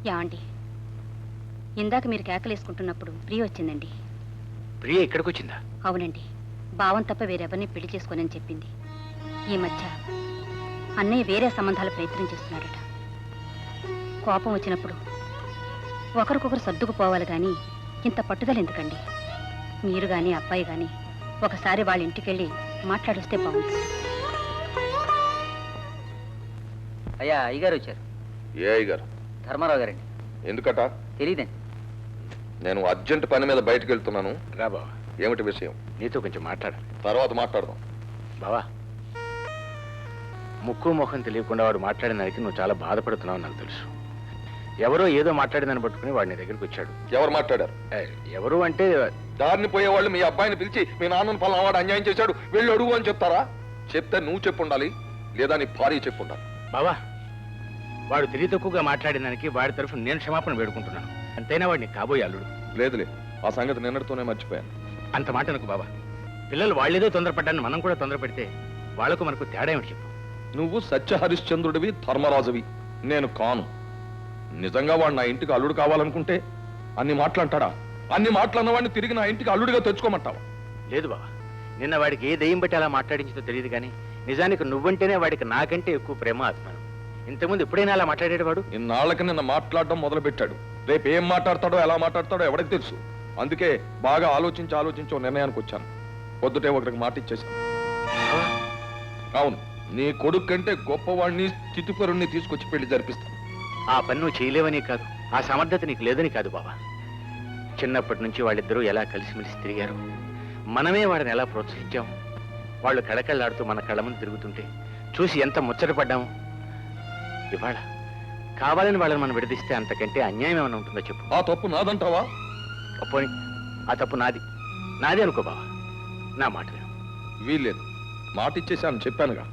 యాండి, ఇందాక మీరు కేకలేసుకుంటున్నప్పుడు ప్రియ వచ్చిందండి. ప్రియ ఇక్కడికి వచ్చిందా? అవునండి, భావం తప్ప వేరెవరిని పెళ్లి చేసుకోనని చెప్పింది. ఈ మధ్య అన్నయ్య వేరే సంబంధాల ప్రయత్నం చేస్తున్నాడట. కోపం వచ్చినప్పుడు ఒకరికొకరు సర్దుకుపోవాలి కానీ ఇంత పట్టుదల ఎందుకండి? మీరు కానీ అబ్బాయి కానీ ఒకసారి వాళ్ళ ఇంటికి వెళ్ళి మాట్లాడిస్తే బాగుంటుంది. అయ్యా, అయ్యగారు వచ్చారు. ఏ అయ్యగారు? ధర్మారావు గారండి. ఎందుకట? తెలియదండి. నేను అర్జెంట్ పని మీద బయటకు వెళ్తున్నాను. రా బావా. ఏమిటి విషయం? నీతో కొంచెం మాట్లాడాలి. తర్వాత మాట్లాడదాం. బావా, ముక్కు మొహం తెలియకుండా వాడు మాట్లాడిన దానికి నువ్వు చాలా బాధపడుతున్నావు నాకు తెలుసు. ఎవరో ఏదో మాట్లాడిందని పట్టుకుని వాడిని దగ్గరికి వచ్చాడు. ఎవరు మాట్లాడారు? ఎవరు అంటే దారిని పోయేవాళ్ళు మీ అబ్బాయిని పిలిచి మీ నాన్నను పలానావాడు అన్యాయం చేశాడు వెళ్ళి అడుగు అని చెప్తారా? చెప్తే నువ్వు చెప్పుండాలి, లేదా నీ భార్య చెప్పుండాలి. బావా, వాడు తెలివి తక్కువగా మాట్లాడిన దానికి వాడి తరఫున నేను క్షమాపణ వేడుకుంటున్నాను. అంతైనా వాడిని కాబోయే అల్లుడు. లేదులే, ఆ సంగతి నిన్నటితోనే మర్చిపోయాను. అంత మాట అనుకు బాబా. పిల్లలు వాళ్ళేదో తొందరపడ్డాన్ని మనం కూడా తొందరపడితే వాళ్లకు మనకు తేడా ఏమిటి చెప్పు? నువ్వు సత్య హరిశ్చంద్రుడివి, ధర్మరాజువి, నేను కాను. నిజంగా వాడు నా ఇంటికి అల్లుడు కావాలనుకుంటే అన్ని మాటలంటాడా? అన్ని మాటలన్న వాడిని తిరిగి నా ఇంటికి అల్లుడిగా తెచ్చుకోమంటావా? లేదు బాబా, నిన్న వాడికి ఏ దెయ్యం బట్టి అలా మాట్లాడించిందో తెలియదు కానీ నిజానికి నువ్వంటేనే వాడికి నాకంటే ఎక్కువ ప్రేమ అభిమానం. ఇంతకుముందు ఎప్పుడైనా అలా మాట్లాడేడు వాడు? ఇన్నాళ్ళకి నిన్న మాట్లాడడం మొదలు పెట్టాడు. రేపు ఏం మాట్లాడతాడో ఎలా మాట్లాడతాడో ఎవరికి తెలుసు. అందుకే బాగా ఆలోచించి నిర్ణయానికి వచ్చాను. పొద్దుటే ఒకరికి మాట ఇచ్చేశాను. అవును, నీ కొడుకు కంటే గొప్పవాడిని, స్థితిపరుణ్ణి తీసుకొచ్చి పెళ్లి జరిపిస్తాను. ఆ పని నువ్వు చేయలేవని కాదు, ఆ సమర్థత నీకు లేదని కాదు బాబా. చిన్నప్పటి నుంచి వాళ్ళిద్దరూ ఎలా కలిసిమెలిసి తిరిగారు, మనమే వాడిని ఎలా ప్రోత్సహించాము. వాళ్ళు కళకళ్ళాడుతూ మన కళ్ళ ముందు తిరుగుతుంటే చూసి ఎంత ముచ్చటపడ్డాము. ఇవాళ కావాలని వాళ్ళని మనం విడదీస్తే అంతకంటే అన్యాయం ఏమైనా ఉంటుందో చెప్పు. ఆ తప్పు నాదంటావా? పోనీ ఆ తప్పు నాది అనుకో బావా. నా మాట వీల్లేదు, మాట ఇచ్చేసాను చెప్పానుగా.